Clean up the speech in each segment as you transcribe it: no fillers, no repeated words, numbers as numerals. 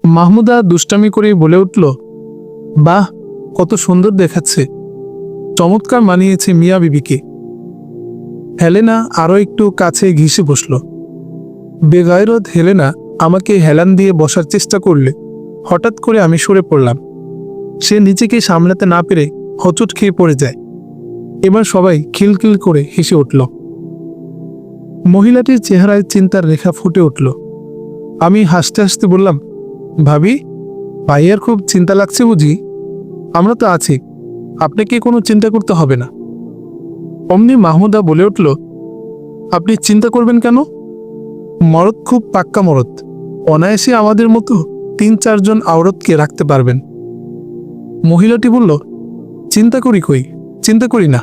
মাহমুদা দুষ্টামি করে বলে উঠল, বাহ, কত সুন্দর দেখাচ্ছে, চমৎকার মানিয়েছে মিয়া বিবিকে। হেলেনা আরও একটু কাছে ঘেঁষে বসল। বেগায়রত হেলেনা আমাকে হেলান দিয়ে বসার চেষ্টা করলে হঠাৎ করে আমি সরে পড়লাম। সে নিজেকে সামলাতে না পেরে হোঁচট খেয়ে পড়ে যায়। এবার সবাই খিলখিল করে হেসে উঠল। মহিলাটির চেহারায় চিন্তার রেখা ফুটে উঠল। আমি হাসতে হাসতে বললাম, ভাবি, ভাইয়ার খুব চিন্তা লাগছে বুঝি? আমরা তো আছি, আপনাকে কোনো চিন্তা করতে হবে না। অমনি মাহমুদা বলে উঠল, আপনি চিন্তা করবেন কেন? মরদ খুব পাক্কা মরদ, অনায়াসে আমাদের মতো ৩-৪ জন আওরতকে রাখতে পারবেন। মহিলাটি বলল, চিন্তা করি কই, চিন্তা করি না,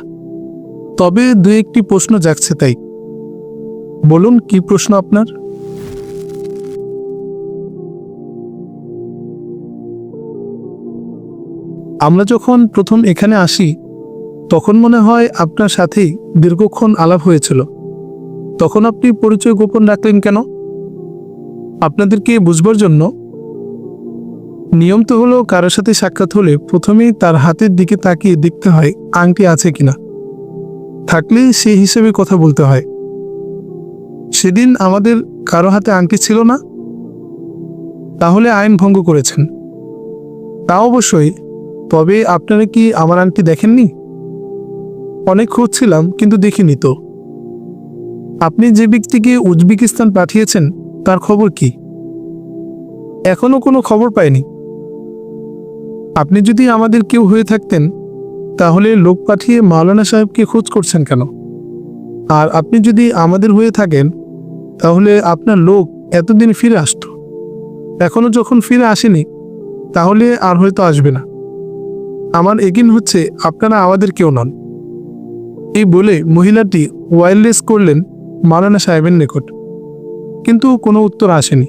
তবে ২-১টি প্রশ্ন জাগছে তাই। বলুন, কি প্রশ্ন আপনার? আমরা যখন প্রথম এখানে আসি তখন মনে হয় আপনার সাথেই দীর্ঘক্ষণ আলাপ হয়েছিল। তখন আপনি পরিচয় গোপন রাখলেন কেন? আপনাদেরকে বুঝবার জন্য। নিয়ম তো হলো, কারোর সাথে সাক্ষাৎ হলে প্রথমেই তার হাতের দিকে তাকিয়ে দেখতে হয় আংটি আছে কিনা, থাকলে সেই হিসেবে কথা বলতে হয়। সেদিন আমাদের কারো হাতে আংটি ছিল না, তাহলে আইন ভঙ্গ করেছেন। তা অবশ্যই, তবে আপনারা কি আমার আংটি দেখেননি? অনেক খুঁজছিলাম কিন্তু দেখিনি তো। আপনি যে ব্যক্তিকে উজবেকিস্তান পাঠিয়েছেন তার খবর কি? এখনো কোনো খবর পাইনি। আপনি যদি আমাদের কেউ হয়ে থাকতেন তাহলে লোক পাঠিয়ে মাওলানা সাহেবকে খোঁজ করছেন কেন? আর আপনি যদি আমাদের হয়ে থাকেন তাহলে আপনার লোক এতদিন ফিরে আসতো। এখনো যখন ফিরে আসেনি তাহলে আর হয়তো আসবে না। আমার একিন হচ্ছে আপনারা আমাদের কেউ নন। এই বলে মহিলাটি ওয়্যারলেস করলেন মাওলানা সাহেবের নিকট, কিন্তু কোনো উত্তর আসেনি।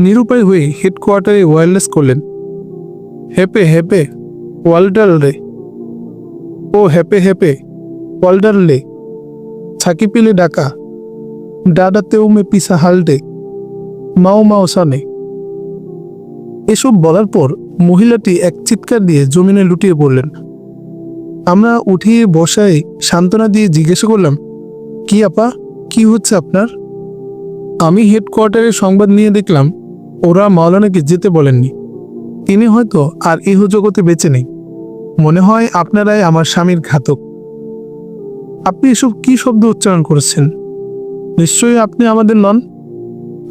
নিরুপায় হয়ে হেডকোয়ার্টারে ওয়্যারলেস করলেন। হেপে হেপে ওয়াল্টার রে, ও হেপে হেপে ওয়াল্টার লে, ছাকি পিলে ডাকা, ডাডাতেও মে পিসা হালডে, মাও মাও সানে। এসব বলার পর মহিলাটি এক চিৎকার দিয়ে জমিনে লুটিয়ে পড়লেন। আমরা উঠিয়ে বসায় সান্ত্বনা দিয়ে জিজ্ঞাসা করলাম, কি আপা, কি হচ্ছে আপনার? আমি হেডকোয়ার্টারে সংবাদ নিয়ে দেখলাম ওরা মাওলানাকে যেতে বলেননি। তিনি হয়তো আর ইহ জগতে বেঁচে নেই। মনে হয় আপনারাই আমার স্বামীর ঘাতক। আপনি এসব কি শব্দ উচ্চারণ করেছেন? নিশ্চয়ই আপনি আমাদের নন।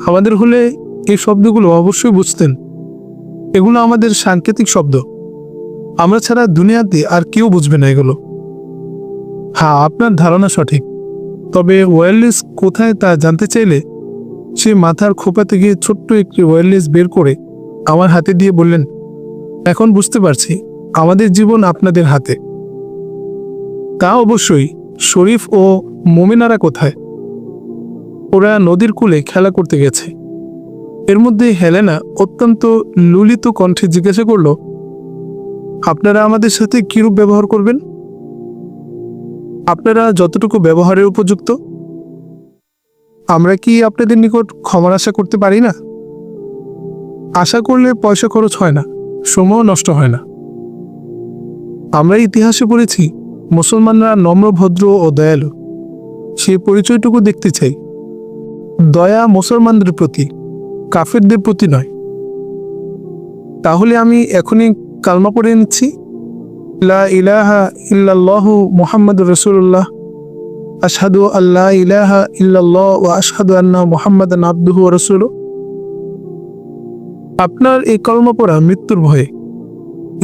আমাদের হলে এই শব্দগুলো অবশ্যই বুঝতেন। এগুলো আমাদের সাংকেতিক শব্দ। আমরা ছাড়া দুনিয়াতে আর কেউ বুঝবে না এগুলো। হ্যাঁ, আপনার ধারণা সঠিক, তবে ওয়্যারলেস কোথায় তা জানতে চাইলে সে মাথার খোপা থেকে ছোট্ট একটি ওয়্যারলেস বের করে আমার হাতে দিয়ে বললেন, এখন বুঝতে পারছি আমাদের জীবন আপনাদের হাতে। তা অবশ্যই। শরীফ ও মোমেনারা কোথায়? ওরা নদীর কূলে খেলা করতে গেছে। এর মধ্যে হেলেনা অত্যন্ত ললিত কণ্ঠে জিজ্ঞাসা করল, আপনারা আমাদের সাথে কিরূপ ব্যবহার করবেন? আপনারা যতটুকু ব্যবহারের উপযুক্ত। আমরা কি আপনাদের নিকট ক্ষমার আশা করতে পারি না? আশা করলে পয়সা খরচ হয় না, সময়ও নষ্ট হয় না। আমরা ইতিহাসে পড়েছি মুসলমানরা নম্র, ভদ্র ও দয়ালু। সেই পরিচয়টুকু দেখতে চাই। দয়া মুসলমানদের প্রতি, কাফেরদের প্রতি নয়। তাহলে আমি এখনই কালমা পড়ে নিচ্ছি। লা ইলাহা ইল্লাল্লাহু মুহাম্মাদুর রাসূলুল্লাহ, আশহাদু আল্লা ইলাহা ইল্লাল্লাহ ওয়া আশহাদু আন্না মুহাম্মাদান আবদুহু ওয়া রাসূলুহু। আপনার এই কলমা পড়া মৃত্যুর ভয়ে,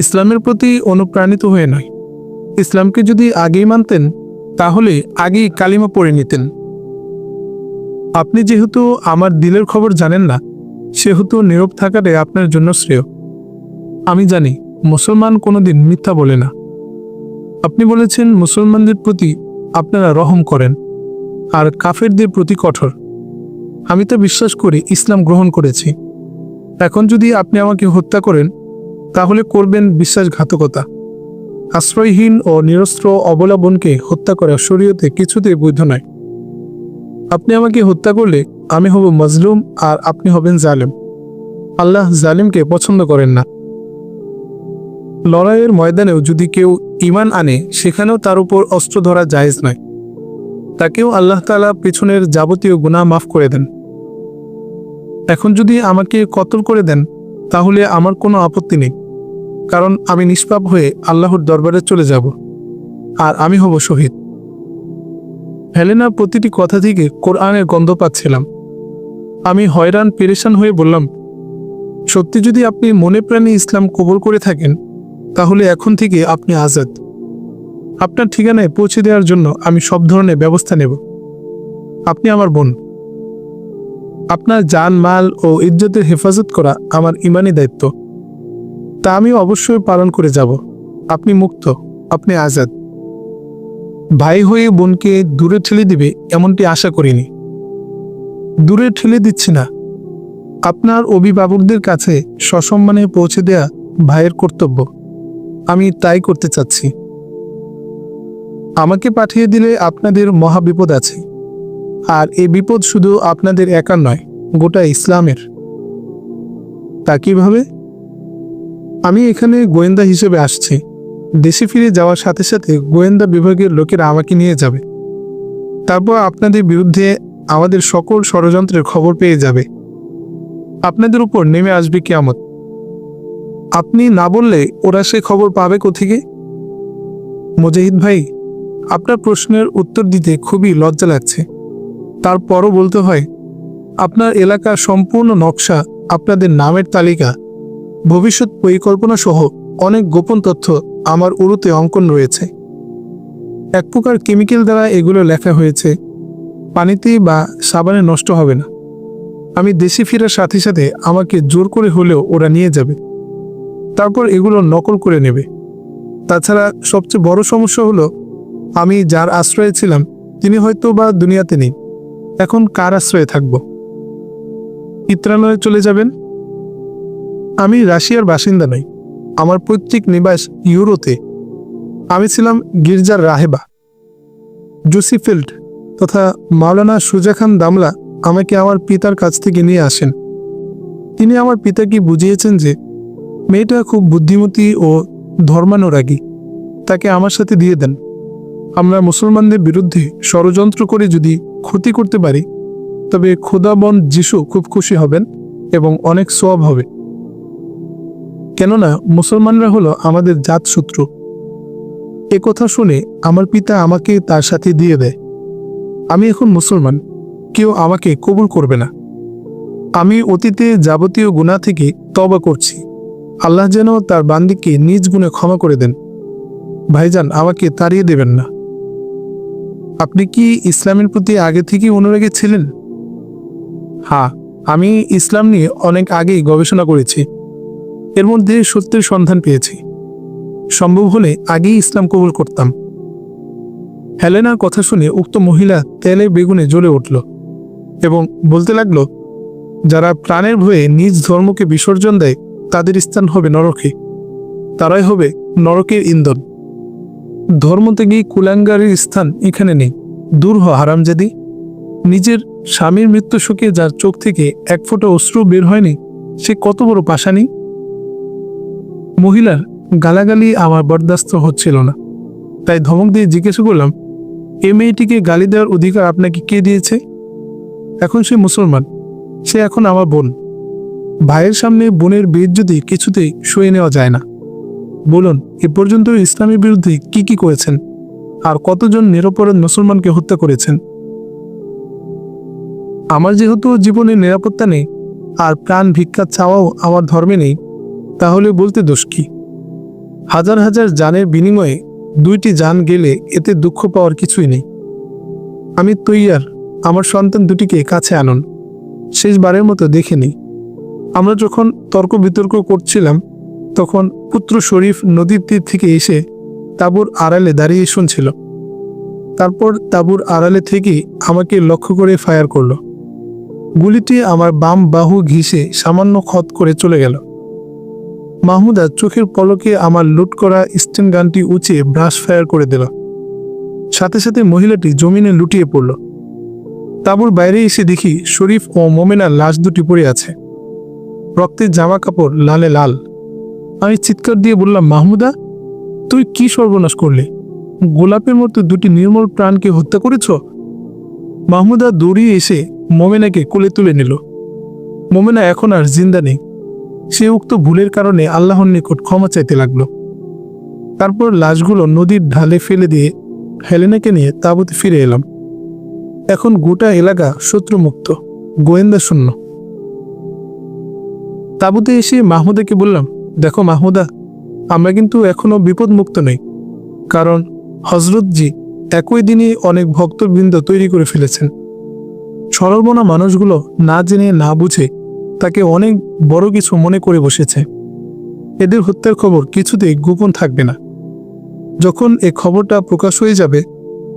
ইসলামের প্রতি অনুপ্রাণিত হয়ে নয়। ইসলামকে যদি আগেই মানতেন তাহলে আগেই কালিমা পড়ে নিতেন। আপনি যেহেতু আমার দিলের খবর জানেন না, সেহেতু নীরব থাকাটাই আপনার জন্য শ্রেয়। আমি জানি মুসলমান কোনোদিন মিথ্যা বলে না। আপনি বলেছেন মুসলমানদের প্রতি আপনারা রহম করেন আর কাফেরদের প্রতি কঠোর। আমি তো বিশ্বাস করি, ইসলাম গ্রহণ করেছি। এখন যদি আপনি আমাকে হত্যা করেন তাহলে করবেন বিশ্বাসঘাতকতা। আশ্রয়হীন ও নিরস্ত্র অবলা বোনকে হত্যা করা শরীয়তে কিছুতেই বৈধ নয়। আপনি আমাকে হত্যা করলে আমি হব মজলুম আর আপনি হবেন জালেম। আল্লাহ জালিমকে পছন্দ করেন না। লড়াইয়ের ময়দানেও যদি কেউ ঈমান আনে, সেখানেও তার উপর অস্ত্র ধরা জায়েজ নয়। তাকেও আল্লাহ তাআলা পিছনের যাবতীয় গুনাহ মাফ করে দেন। এখন যদি আমাকে কতল করে দেন, তাহলে আমার কোনো আপত্তি নেই, কারণ আমি নিষ্পাপ হয়ে আল্লাহর দরবারে চলে যাব, আর আমি হব শহীদ। হেলেনার প্রতিটি কথা থেকে কোরআনের গন্ধ পাচ্ছিলাম। আমি হয়রান পেরেশান হয়ে বললাম, সত্যি যদি আপনি মনে প্রাণে ইসলাম কবুল করে থাকেন, তাহলে এখন থেকে আপনি আজাদ। আপনার ঠিকানায় পৌঁছে দেওয়ার জন্য আমি সব ধরনের ব্যবস্থা নেব। আপনি আমার বোন। আপনার জান, মাল ও ইজ্জতের হেফাজত করা আমার ইমানি দায়িত্ব। তা আমি অবশ্যই পালন করে যাব। আপনি মুক্ত, আপনি আজাদ। ভাই হয়ে বোনকে দূরে ঠেলে দিবে এমনটি আশা করিনি। দূরে ঠেলে দিচ্ছি না, আপনার অভিভাবকদের কাছে সসম্মানে পৌঁছে দেয়া ভাইয়ের কর্তব্য। আমি তাই করতে চাচ্ছি। আমাকে পাঠিয়ে দিলে আপনাদের মহা বিপদ আছে, আর এই বিপদ শুধু আপনাদের একার নয়, গোটা ইসলামের। তা কিভাবে? আমি এখানে গোয়েন্দা হিসেবে আসছি। দেশে ফিরে যাওয়ার সাথে সাথে গোয়েন্দা বিভাগের লোকেরা আমাকে নিয়ে যাবে। তারপর আপনাদের বিরুদ্ধে আমাদের সকল ষড়যন্ত্রের খবর পেয়ে যাবে। আপনাদের উপর নেমে আসবে কিয়ামত। আপনি না বললে ওরা সে খবর পাবে কোথেকে? মুজাহিদ ভাই, আপনার প্রশ্নের উত্তর দিতে খুবই লজ্জা লাগছে। তারপরও বলতে হয়, আপনার এলাকার সম্পূর্ণ নকশা, আপনাদের নামের তালিকা, ভবিষ্যৎ পরিকল্পনা সহ অনেক গোপন তথ্য আমার উরুতে অঙ্কন রয়েছে। এক প্রকার কেমিক্যাল দ্বারা এগুলো লেখা হয়েছে। পানিতে বা সাবানে নষ্ট হবে না। আমি দেশে ফেরার সাথে সাথে আমাকে জোর করে হলেও ওরা নিয়ে যাবে। তারপর এগুলো নকল করে নেবে। তাছাড়া সবচেয়ে বড় সমস্যা হলো, আমি যার আশ্রয়ে ছিলাম তিনি হয়তো বা দুনিয়াতে নেই। এখন কার আশ্রয়ে থাকব? পিত্রালয়ে চলে যাবেন? আমি রাশিয়ার বাসিন্দা নই। আমার পৈতৃক নিবাস ইউরোতে। আমি ছিলাম গির্জার রাহেবা। জোসিফিল্ড তথা মাওলানা সুজা খান দামলা আমাকে আমার পিতার কাছ থেকে নিয়ে আসেন। তিনি আমার পিতাকে বুঝিয়েছেন যে মেয়েটা খুব বুদ্ধিমতী ও ধর্মানুরাগী, তাকে আমার সাথে দিয়ে দেন। আমরা মুসলমানদের বিরুদ্ধে ষড়যন্ত্র করে যদি ক্ষতি করতে পারি, তবে খোদাবন্দ যিশু খুব খুশি হবেন এবং অনেক সওয়াব হবে। কেননা মুসলমানরা হলো আমাদের জাতশত্রু। এ কথা শুনে আমার পিতা আমাকে তার সাথে দিয়ে দেয়। আমি এখন মুসলমান, কেউ আমাকে কবুল করবে না। আমি অতীতে যাবতীয় গুনাহ থেকে তওবা করছি। আল্লাহ যেন তার বান্দিকে নিজ গুণে ক্ষমা করে দেন। ভাইজান, আমাকে তাড়িয়ে দেবেন না। আপনি কি ইসলামের প্রতি আগে থেকেই অনুরাগী ছিলেন? হ্যাঁ, আমি ইসলাম নিয়ে অনেক আগেই গবেষণা করেছি। এর মধ্যে সত্যের সন্ধান পেয়েছি। সম্ভব হলে আগেই ইসলাম কবুল করতাম। হেলেনার কথা শুনে উক্ত মহিলা তেলে বেগুনে জ্বলে উঠল এবং বলতে লাগলো, যারা প্রাণের ভয়ে নিজ ধর্মকে বিসর্জন দেয়, তাদের স্থান হবে নরকে। তারাই হবে নরকের ইন্ধন। ধর্ম থেকে কুলাঙ্গারের স্থান এখানে নেই। দূর হ হারামজাদি। নিজের স্বামীর মৃত্যু শোকে যার চোখ থেকে এক ফোঁটা অশ্রু বের হয়নি, সে কত বড় পাষাণী। মহিলার গালাগালি আমার বরদাস্ত হচ্ছিল না। তাই ধমক দিয়ে জিজ্ঞেস করলাম, এ মেয়েটিকে গালি দেওয়ার অধিকার আপনাকে কে দিয়েছে? এখন সে মুসলমান, সে এখন আমার বোন। ভাইয়ের সামনে বোনের বেইজ্জতি কিছুতেই সয়ে নেওয়া যায় না। বলুন, এ পর্যন্ত ইসলামের বিরুদ্ধে কি কি করেছেন, আর কতজন নিরপরাধ মুসলমানকে হত্যা করেছেন? আমার যেহেতু জীবনের নিরাপত্তা নেই, আর প্রাণ ভিক্ষা চাওয়াও আমার ধর্মে নেই, তাহলে বলতে দোষ কি? হাজার হাজার জানের বিনিময়ে 2টি জান গেলে এতে দুঃখ পাওয়ার কিছুই নেই। আমি তৈয়ার, আমার সন্তান দুটিকে কাছে আনুন, শেষবারের মতো দেখে নিই। আমরা যখন তর্ক বিতর্ক করছিলাম, তখন পুত্র শরীফ নদীর তীর থেকে এসে তাঁবুর আড়ালে দাঁড়িয়ে শুনছিল। তারপর তাঁবুর আড়ালে থেকেই আমাকে লক্ষ্য করে ফায়ার করলো। গুলিটি আমার বাম বাহু ঘিসে সামান্য ক্ষত করে চলে গেল। মাহমুদা চোখের পলকে আমার লুট করা স্টেন গানটি উঁচিয়ে ব্রাশ ফায়ার করে দিল। সাথে সাথে মহিলাটি জমিনে লুটিয়ে পড়ল। তাঁবুর বাইরে এসে দেখি শরীফ ও মোমেনার লাশ দুটি পড়ে আছে। রক্তের জামা কাপড় লালে লাল। আমি চিৎকার দিয়ে বললাম, মাহমুদা, তুই কি সর্বনাশ করলি? গোলাপের মতো দুটি নির্মল প্রাণকে হত্যা করেছ? মাহমুদা দৌড়িয়ে এসে মোমেনাকে কোলে তুলে নিল। মোমেনা এখন আর জিন্দা নেই। সে উক্ত ভুলের কারণে আল্লাহর নিকট ক্ষমা চাইতে লাগলো। তারপর লাশগুলো নদীর ঢালে ফেলে দিয়ে হেলেনাকে নিয়ে তাঁবুতে ফিরে এলাম। এখন গোটা এলাকা শত্রুমুক্ত, গোয়েন্দা শূন্য। তাঁবুতে এসে মাহমুদাকে বললাম, দেখো মাহমুদা, আমরা কিন্তু এখনো বিপদমুক্ত নই, কারণ হজরতজি একই দিনে অনেক ভক্তবৃন্দ তৈরি করে ফেলেছেন। সরলমনা মানুষগুলো না জেনে না বুঝে তাকে অনেক বড় কিছু মনে করে বসেছে। এদের হত্যার খবর কিছুতেই গোপন থাকবে না। যখন এ খবরটা প্রকাশ হয়ে যাবে,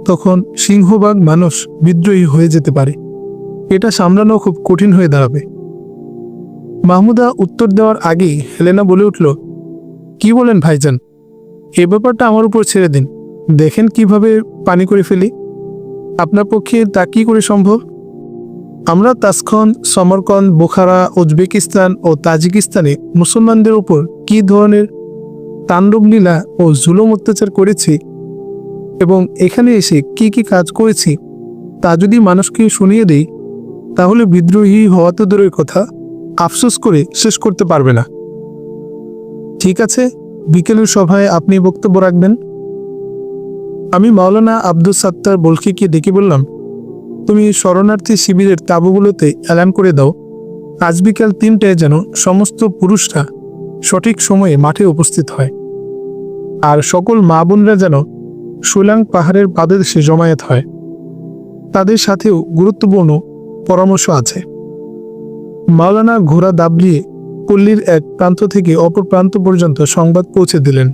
তখন সিংহভাগ মানুষ বিদ্রোহী হয়ে যেতে পারে। এটা সামলানো খুব কঠিন হয়ে দাঁড়াবে। মাহমুদা উত্তর দেওয়ার আগেই হেলেনা বলে উঠল, কি বলেন ভাইজান? এ ব্যাপারটা আমার উপর ছেড়ে দিন, দেখেন কিভাবে পানি করে ফেলি। আপনার পক্ষে তা কি করে সম্ভব? আমরা তাসখন্দ, সমরকন্দ, বুখারা, উজবেকিস্তান ও তাজিকিস্তানে মুসলমানদের উপর কি ধরনের তাণ্ডব লীলা ও জুলুম অত্যাচার করেছি এবং এখানে এসে কি কি কাজ করেছি তা যদি মানুষকে শুনিয়ে দেই, তাহলে বিদ্রোহী হওয়া তো দূরের কথা, আফসোস করে শেষ করতে পারবে না। ঠিক আছে, বিকেলের সভায় আপনি বক্তব্য রাখবেন। আমি মাওলানা আব্দুস সাত্তার বলখিকে ডেকে বললাম, তুমি শরণার্থী শিবিরের তাঁবুগুলোতে এলান করে দাও, আজ বিকাল 3টায় যেন সমস্ত পুরুষরা সঠিক সময়ে মাঠে উপস্থিত হয়, আর সকল মা বোনরা যেন সুলাং পাহাড়ের পাদদেশে জমায়েত হয়। তাদের সাথেও গুরুত্বপূর্ণ পরামর্শ আছে। মাওলানা ঘোড়া দাবলিয়ে পল্লীর এক প্রান্ত থেকে অপর প্রান্ত পর্যন্ত সংবাদ পৌঁছে দিলেন।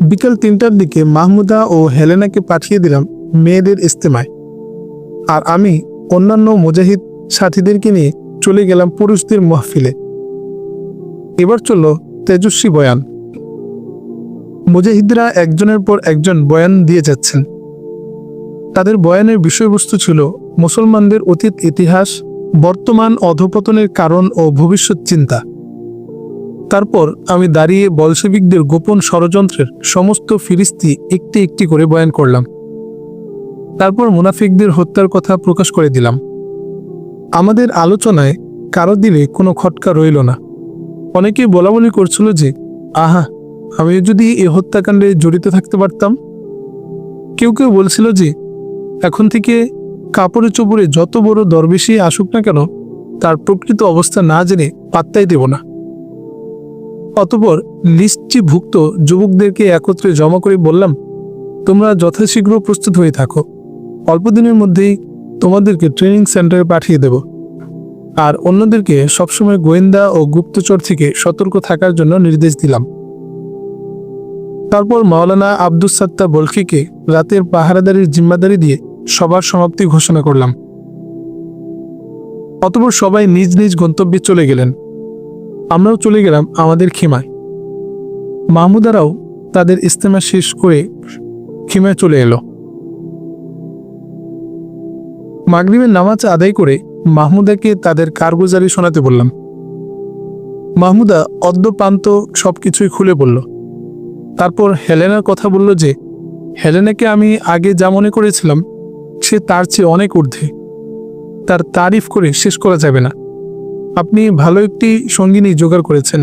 বিকাল 3টার দিকে মাহমুদা ও হেলেনাকে পাঠিয়ে দিলাম মেয়েদের ইস্তেমায়, আর আমি অন্যান্য মুজাহিদ সাথীদেরকে নিয়ে চলে গেলাম পুরুষদের মাহফিলে। এবার চলল তেজস্বী বয়ান। মুজাহিদরা একজনের পর একজন বয়ান দিয়ে যাচ্ছেন। তাদের বয়ানের বিষয়বস্তু ছিল মুসলমানদের অতীত ইতিহাস, বর্তমান অধঃপতনের কারণ ও ভবিষ্যৎ চিন্তা। তারপর আমি দাঁড়িয়ে বলশেবিকদের গোপন ষড়যন্ত্রের সমস্ত ফিরিস্তি একটি একটি করে বয়ান করলাম। তারপর মুনাফিকদের হত্যার কথা প্রকাশ করে দিলাম। আমাদের আলোচনায় কারো দিলে কোনো খটকা রইল না। অনেকেই বলাবলি করছিল যে, আহা, আমি যদি এ হত্যাকাণ্ডে জড়িত থাকতে পারতাম। কেউ কেউ বলছিল যে, এখন থেকে কাপড়ে চোপড়ে যত বড় দরবেশী আসুক না কেন, তার প্রকৃত অবস্থা না জেনে পাত্তাই দেব না। অতঃপর লিস্টভুক্ত যুবকদেরকে একত্রে জমা করে বললাম, তোমরা যথাশীঘ্র প্রস্তুত হয়ে থাকো, অল্প দিনের মধ্যেই তোমাদেরকে ট্রেনিং সেন্টারে পাঠিয়ে দেব, আর অন্যদেরকে সবসময় গোয়েন্দা ও গুপ্তচর থেকে সতর্ক থাকার জন্য নির্দেশ দিলাম। তারপর মাওলানা আব্দুস সাত্তার বলখিকে রাতের পাহারাদারির জিম্মাদারি দিয়ে সবার সমাপ্তি ঘোষণা করলাম। অতঃপর সবাই নিজ নিজ গন্তব্যে চলে গেলেন। আমরাও চলে গেলাম আমাদের খিমায়। মাহমুদারাও তাদের ইস্তেমা শেষ করে খিমায় চলে এলো। মাগরিবের নামাজ আদায় করে মাহমুদাকে তাদের কারগুজারি শোনাতে বললাম। মাহমুদা অদ্যপান্ত সবকিছুই খুলে বলল। তারপর হেলেনার কথা বলল যে, হেলেনাকে আমি আগে যা মনে করেছিলাম সে তার চেয়ে অনেক ঊর্ধ্বে। তার তারিফ করে শেষ করা যাবে না। আপনি ভালো একটি সঙ্গিনী জোগাড় করেছেন।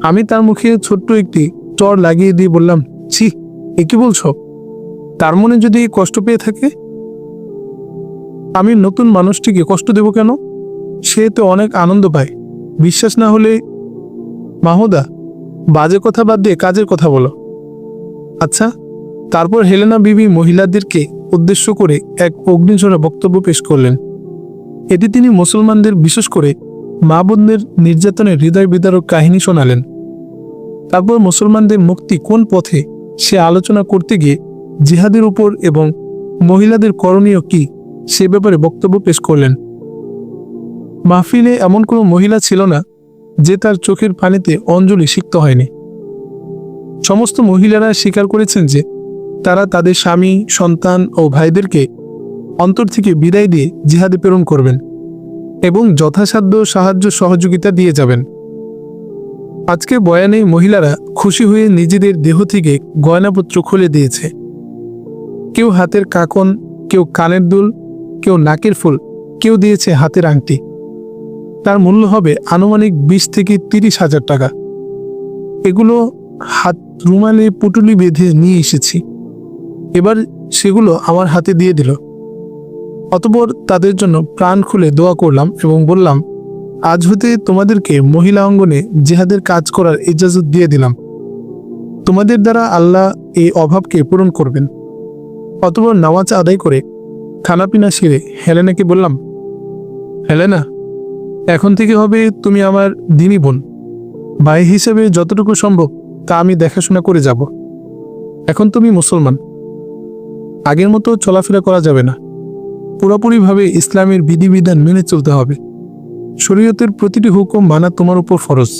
আমি তার মুখে ছোট্ট একটি চর লাগিয়ে দিয়ে বললাম, ছি, এ কি বলছ? তার মনে যদি কষ্ট পেয়ে থাকে? আমি নতুন মানুষটিকে কষ্ট দেব কেন? সে তো অনেক আনন্দ পায়। বিশ্বাস না হলে মাহমুদা, বাজে কথা বাদ দিয়ে কাজের কথা বলো। আচ্ছা। তারপর হেলেনা বিবি মহিলাদেরকে উদ্দেশ্য করে এক অগ্নিঝরা বক্তব্য পেশ করলেন। এটি তিনি মুসলমানদের, বিশেষ করে মা বোনদের নির্যাতনের হৃদয় বিদারক কাহিনী শোনালেন। তারপর মুসলমানদের মুক্তি কোন পথে সে আলোচনা করতে গিয়ে জিহাদের উপর এবং মহিলাদের করণীয় কি সে ব্যাপারে বক্তব্য পেশ করলেন। মাহফিলে এমন কোনো মহিলা ছিল না যে তার চোখের পানিতে অঞ্জলি সিক্ত হয়নি। সমস্ত মহিলারা স্বীকার করেছেন যে তারা তাদের স্বামী, সন্তান ও ভাইদেরকে অন্তর থেকে বিদায় দিয়ে জিহাদে প্রেরণ করবেন। এবং যথাসাধ্য সাহায্য সহযোগিতা দিয়ে যাবেন। আজকে বয়ানে মহিলারা খুশি হয়ে নিজেদের দেহ থেকে গয়নাপত্র খুলে দিয়েছে। কেউ হাতের কাকন, কেউ কানের দুল, কেউ নাকের ফুল, কেউ দিয়েছে হাতের আংটি। তার মূল্য হবে আনুমানিক 20 থেকে 30,000 টাকা। এগুলো হাত রুমালে পুটুলি বেঁধে নিয়ে এসেছি। এবার সেগুলো আমার হাতে দিয়ে দিল। অতঃপর তাদের জন্য প্রাণ খুলে দোয়া করলাম এবং বললাম, আজ হতে তোমাদেরকে মহিলা অঙ্গনে জিহাদের কাজ করার ইজাজত দিয়ে দিলাম। তোমাদের দ্বারা আল্লাহ এই অভাবকে পূরণ করবেন। অতঃপর নামাজ আদায় করে খানাপিনা সেরে হেলেনাকে বললাম, হেলেনা, এখন থেকে হবে তুমি আমার দিনী বোন। ভাই হিসেবে যতটুকু সম্ভব তা আমি দেখাশোনা করে যাব। এখন তুমি মুসলমান। আগের মতো চলাফেরা করা যাবে না। পুরোপুরিভাবে ইসলামের বিধিবিধান মেনে চলতে হবে। শরীয়তের প্রতিটি হুকুম মানা তোমার উপর ফরজ।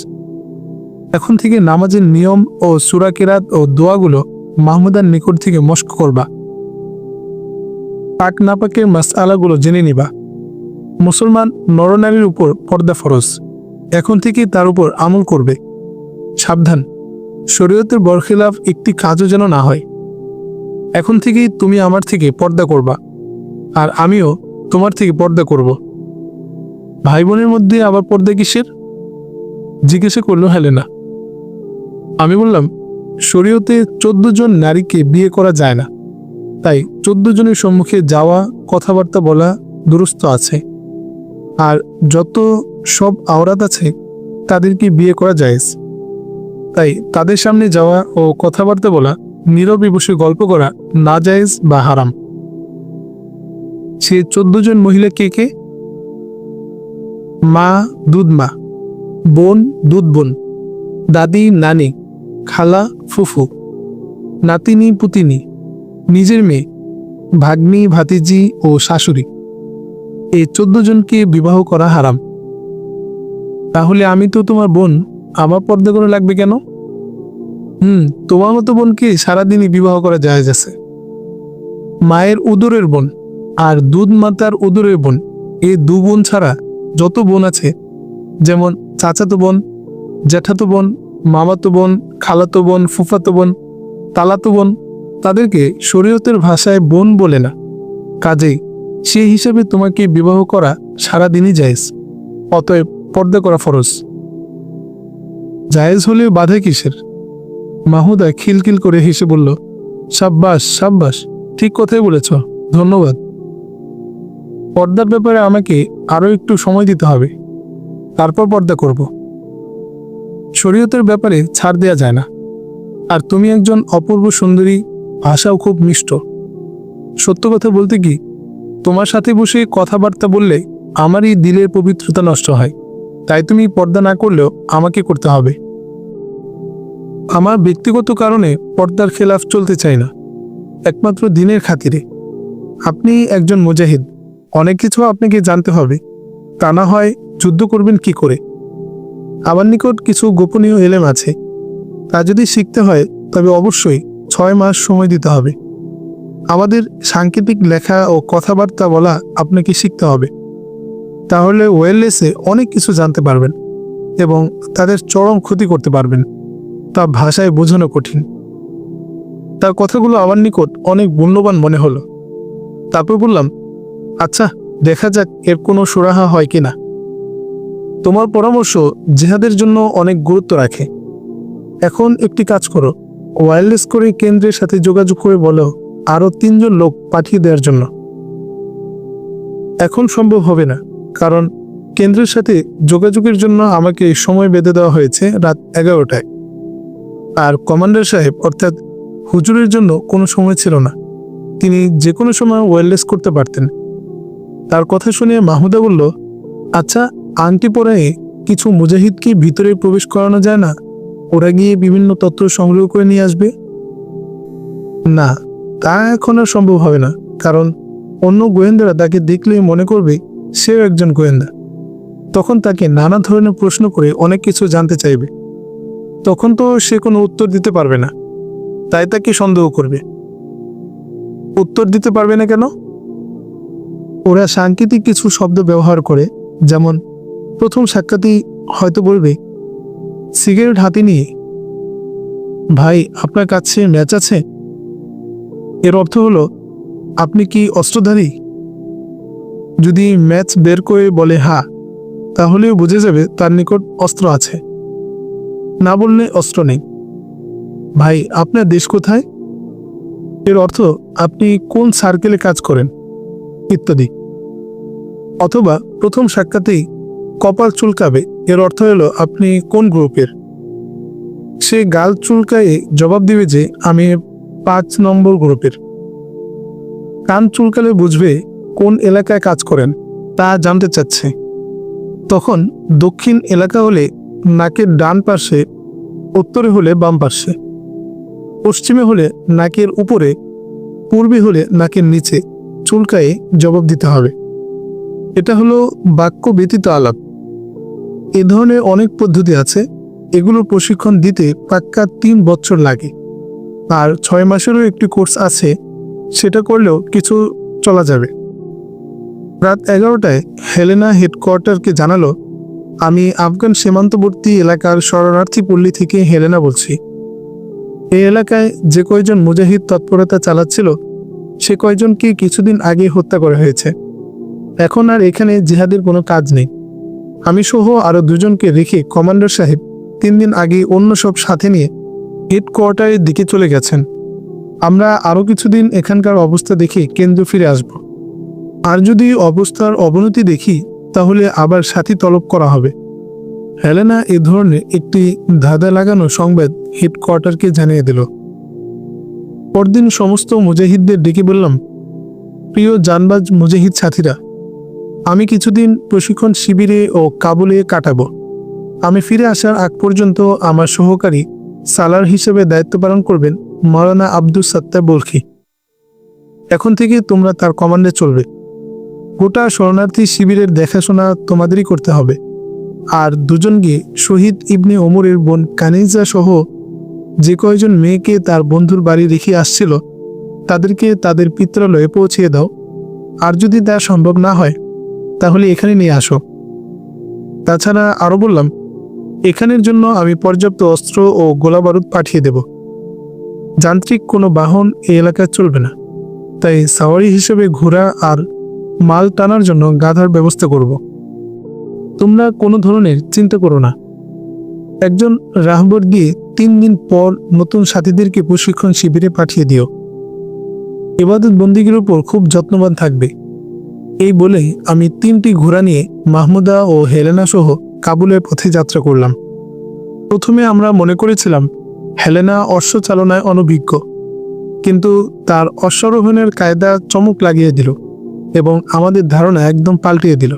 এখন থেকে নামাজের নিয়ম ও সূরা কেরাত ও দোয়াগুলো মাহমুদার নিকট থেকে মস্ক করবা। পাক নাপাকের মাসআলাগুলো জেনে নিবা। মুসলমান নরনারীর উপর পর্দা ফরজ। এখন থেকে তার উপর আমল করবে। সাবধান, শরীয়তের বরখিলাফ একটি কাজও যেন না হয়। এখন থেকেই তুমি আমার থেকে পর্দা করবা, আর আমিও তোমার থেকে পর্দা করব। ভাই বোনের মধ্যে আবার পর্দা কিসের? জিজ্ঞাসা করলো হেলেনা। আমি বললাম, শরীয়তে 14 জন নারীকে বিয়ে করা যায় না, তাই 14 জনের সম্মুখে যাওয়া, কথাবার্তা বলা দুরূহ আছে। আর যত সব আওরাত আছে তাদেরকে বিয়ে করা জায়েজ। তাই তাদের সামনে যাওয়া ও কথাবার্তা বলা, নীরবে বসে গল্প করা না জায়েজ বা হারাম। সে 14 জন মহিলা কে কে? মা, দুধ মা; বোন, দুধ বোন; দাদি, নানি; খালা, ফুফু; নাতিনি, পুতিনি; নিজের মেয়ে, ভাগ্নি, ভাতিজি ও শাশুড়ি। এই 14 জনকে বিবাহ করা হারাম। তাহলে আমি তো তোমার বোন, আমার পর্দা করে লাগবে কেন? তোমার মতো বোনকে সারাদিনই বিবাহ করা জায়েজ আছে। মায়ের উদরের বোন আর দুধ মাতার উদরের বোন, এই 2 বোন ছাড়া যত বোন আছে, যেমন চাচাতো বোন, জ্যাঠাতো বোন, মামাতো বোন, খালাতো বোন, ফুফাতো বোন, তালাতো বোন, তাদেরকে শরীয়তের ভাষায় বোন বলে না। কাজেই সেই হিসাবে তোমাকে বিবাহ করা সারাদিনই জায়েজ। অতএব পর্দা করা ফরজ। জায়েজ হলেও বাধা কিসের? মাহুদা খিলখিল করে হেসে বলল, সাব্বাস সাব্বাস, ঠিক কথাই বলেছ, ধন্যবাদ। পর্দার ব্যাপারে আমাকে আরো একটু সময় দিতে হবে, তারপর পর্দা করব। শরীয়তের ব্যাপারে ছাড় দেয়া যায় না। আর তুমি একজন অপূর্ব সুন্দরী, ভাষাও খুব মিষ্ট। সত্য কথা বলতে কি, তোমার সাথে বসে কথাবার্তা বললে আমারই দিলের পবিত্রতা নষ্ট হয়। তাই তুমি পর্দা না করলেও আমাকে করতে হবে। আমার ব্যক্তিগত কারণে পর্দার খেলাফ চলতে চাই না, একমাত্র দিনের খাতিরে। আপনি একজন মুজাহিদ, অনেক কিছু আপনাকে জানতে হবে। তা না হয় যুদ্ধ করবেন কি করে? আমার নিকট কিছু গোপনীয় এলেম আছে, তা যদি শিখতে হয় তবে অবশ্যই 6 মাস সময় দিতে হবে। আমাদের সাংকেতিক লেখা ও কথাবার্তা বলা আপনাকে শিখতে হবে। তাহলে ওয়েললেসে অনেক কিছু জানতে পারবেন এবং তাদের চরম ক্ষতি করতে পারবেন। তা ভাষায় বোঝানো কঠিন। তার কথাগুলো আমার নিকট অনেক মূল্যবান মনে হলো। তারপর বললাম, আচ্ছা, দেখা যাক এর কোনো সুরাহা হয় কিনা। তোমার পরামর্শ জিহাদের জন্য অনেক গুরুত্ব রাখে। এখন একটি কাজ করো, ওয়্যারলেস করে কেন্দ্রের সাথে যোগাযোগ করে বলো আরো 3 জন লোক পাঠিয়ে দেওয়ার জন্য। এখন সম্ভব হবে না, কারণ কেন্দ্রের সাথে যোগাযোগের জন্য আমাকে সময় বেঁধে দেওয়া হয়েছে রাত 11টায়। আর কমান্ডার সাহেব অর্থাৎ হুজুরের জন্য কোনো সময় ছিল না, তিনি যে কোনো সময় ওয়্যারলেস করতে পারতেন। তার কথা শুনে মাহুদা বলল, আচ্ছা, আংটি পরায়ে কিছু মুজাহিদকে ভিতরে প্রবেশ করানো যায় না? ওরা গিয়ে বিভিন্ন তথ্য সংগ্রহ করে নিয়ে আসবে। না, তা এখন আর সম্ভব হবে না, কারণ অন্য গোয়েন্দারা তাকে দেখলেই মনে করবে সেও একজন গোয়েন্দা। তখন তাকে নানা ধরনের প্রশ্ন করে অনেক কিছু জানতে চাইবে। তখন তো সে কোনো উত্তর দিতে পারবে না, তাই তাকে সন্দেহ করবে। উত্তর দিতে পারবে না কেন? ওরা সাংকেতিক কিছু শব্দ ব্যবহার করে যেমন প্রথম সাক্ষাতেই হয়তো বলবে, সিগারেট হাতে নিয়ে, ভাই আপনার কাছে ম্যাচ আছে? এর অর্থ হলো, আপনি কি অস্ত্রধারী? যদি ম্যাচ বের করে বলে হ্যাঁ, তাহলেও বুঝে যাবে তার নিকট অস্ত্র আছে। না বললে অস্ত্র নেই। ভাই আপনার দেশ কোথায়? এর অর্থ আপনি কোন সার্কেলে কাজ করেন, ইত্যাদি। অথবা প্রথম সাক্ষাতেই কপাল চুলকাবে, এর অর্থ হলো আপনি কোন গ্রুপের। সে গাল চুলকায়ে জবাব দিবে যে আমি 5 নম্বর গ্রুপের। কান চুলকালে বুঝবে কোন এলাকায় কাজ করেন, তা জানতে চাচ্ছে। তখন দক্ষিণ এলাকা হলে নাকের ডান পাশে, উত্তরে হলে বাম পাশে, পশ্চিমে হলে নাকের উপরে, পূর্বে হলে নাকের নিচে চুলকায়ে জবাব দিতে হবে। এটা হলো বাক্য ব্যতীত আলাপ। এ ধরনের অনেক পদ্ধতি আছে। এগুলোর প্রশিক্ষণ দিতে পাক্কা 3 বছর লাগে। আর 6 মাসেরও একটি কোর্স আছে, সেটা করলেও কিছু চলা যাবে। রাত 11টায় হেলেনা হেডকোয়ার্টারকে জানালো, আমি আফগান সীমান্তবর্তী এলাকার শরণার্থী পল্লী থেকে হেলেনা বলছি। এই এলাকায় যে কয়জন মুজাহিদ তৎপরতা চালাচ্ছিল, সে কয়জনকে কিছুদিন আগে হত্যা করা হয়েছে। এখন আর এখানে জিহাদের কোনো কাজ নেই। আমি সহ আরো 2 জনকে রেখে কমান্ডার সাহেব 3 দিন আগে অন্য সব সাথে নিয়ে হেডকোয়ার্টারের দিকে চলে গেছেন। আমরা আরো কিছুদিন এখানকার অবস্থা দেখে কেন্দ্র ফিরে আসব। আর যদি অবস্থার অবনতি দেখি, তাহলে আবার সাথী তলব করা হবে। হেলেনা এ ধরনের একটি ধাঁধা লাগানো সংবাদ হেডকোয়ার্টারকে জানিয়ে দিল। পরদিন সমস্ত মুজাহিদদের ডেকে বললাম, প্রিয় জানবাজ মুজাহিদ সাথীরা, আমি কিছুদিন প্রশিক্ষণ শিবিরে ও কাবুলে কাটাবো। আমি ফিরে আসার আগ পর্যন্ত আমার সহকারী সালার হিসেবে দায়িত্ব পালন করবেন মাওলানা আব্দুস সাত্তার বলখি। এখন থেকে তোমরা তার কমান্ডে চলবে। গোটা শরণার্থী শিবিরের দেখাশোনা তোমাদেরই করতে হবে। আর 2 জন গিয়ে শহীদ ইবনে ওমরের বোন কানিজা সহ যে কয়জন মেয়েকে তার বন্ধুর বাড়ি রেখে আসছিল, তাদেরকে তাদের পিত্রালয়ে পৌঁছিয়ে দাও। আর যদি তা সম্ভব না হয়, তাহলে এখানে নিয়ে আসো। তাছাড়া আরো বললাম, এখানের জন্য আমি পর্যাপ্ত অস্ত্র ও গোলাবারুদ পাঠিয়ে দেব। যান্ত্রিক কোনো বাহন এই এলাকায় চলবে না, তাই সাওয়ারি হিসেবে ঘোড়া আর মাল টানার জন্য গাধার ব্যবস্থা করব। তোমরা কোনো ধরনের চিন্তা করো না। একজন রাহবর দিয়ে 3 দিন পর নতুন সাথীদেরকে প্রশিক্ষণ শিবিরে পাঠিয়ে দিও। ইবাদত বন্দিগির উপর খুব যত্নবান থাকবে। এই বলেই আমি 3টি ঘোড়া নিয়ে মাহমুদা ও হেলেনা সহ কাবুলের পথে যাত্রা করলাম। প্রথমে আমরা মনে করেছিলাম হেলেনা অশ্ব চালনায় অনভিজ্ঞ, কিন্তু তার অশ্বারোহণের কায়দা চমক লাগিয়ে দিল এবং আমাদের ধারণা একদম পাল্টিয়ে দিল।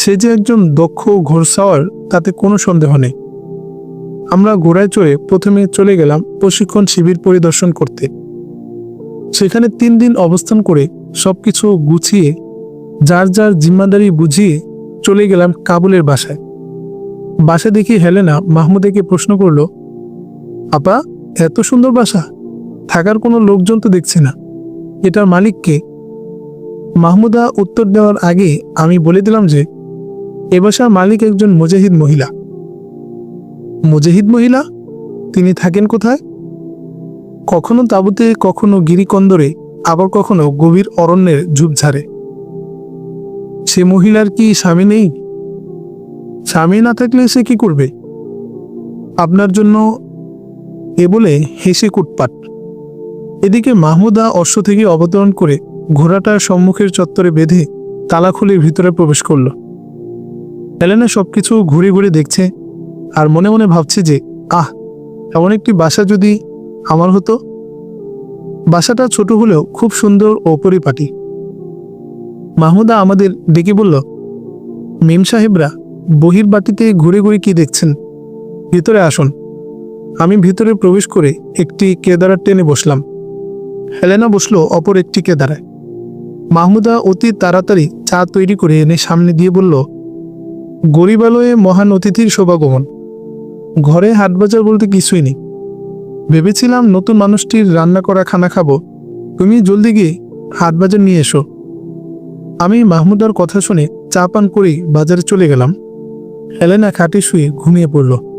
সে যে একজন দক্ষ ঘোড়সাওয়ার, তাতে কোনো সন্দেহ নেই। আমরা ঘোড়ায় চড়ে প্রথমে চলে গেলাম প্রশিক্ষণ শিবির পরিদর্শন করতে। সেখানে 3 দিন অবস্থান করে সবকিছু গুছিয়ে যার যার জিম্মাদারি বুঝিয়ে চলে গেলাম কাবুলের বাসায়। বাসা দেখে হেলেনা মাহমুদাকে প্রশ্ন করলো, আপা, এত সুন্দর বাসা, থাকার কোনো লোকজন তো দেখছি না, এটার মালিক কে? মাহমুদা উত্তর দেওয়ার আগে আমি বলে দিলাম যে এ বাসার মালিক একজন মুজাহিদ মহিলা। মুজাহিদ মহিলা? তিনি থাকেন কোথায়? কখনো তাঁবুতে, কখনো গিরিকন্দরে, আবার কখনো গভীর অরণ্যের ঝোপঝাড়ে। সে মহিলার কি স্বামী নেই? স্বামী না থাকলে সে কি করবে? আপনার জন্য, এ বলে হেসে কুটপাট। এদিকে মাহমুদা অশ্ব থেকে অবতরণ করে ঘোড়াটার সম্মুখের চত্বরে বেঁধে তালা খুলে ভিতরে প্রবেশ করল। হেলেনা সবকিছু ঘুরে ঘুরে দেখছে আর মনে মনে ভাবছে যে এমন একটি বাসা যদি আমার হতো। বাসাটা ছোট হলেও খুব সুন্দর ও পরিপাটি। মাহমুদা আমাদের ডেকে বলল, মেম সাহেবরা, বহির বাটিতে ঘুরে ঘুরে কি দেখছেন? ভিতরে আসুন। আমি ভিতরে প্রবেশ করে একটি কেদারা টেনে বসলাম। হেলেনা বসলো অপর একটি কেদারায়। মাহমুদা অতি তাড়াতাড়ি চা তৈরি করে এনে সামনে দিয়ে বলল, গরিবালয়ে মহান অতিথির শোভাগমন। ঘরে হাটবাজার বলতে কিছুই নেই। ভেবেছিলাম নতুন মানুষটির রান্না করা খানা খাবো, তুমি জলদি গিয়ে হাটবাজার নিয়ে এসো। আমি মাহমুদার কথা শুনে চা পান করেই বাজারে চলে গেলাম। হেলেনা খাটে শুয়ে ঘুমিয়ে পড়ল।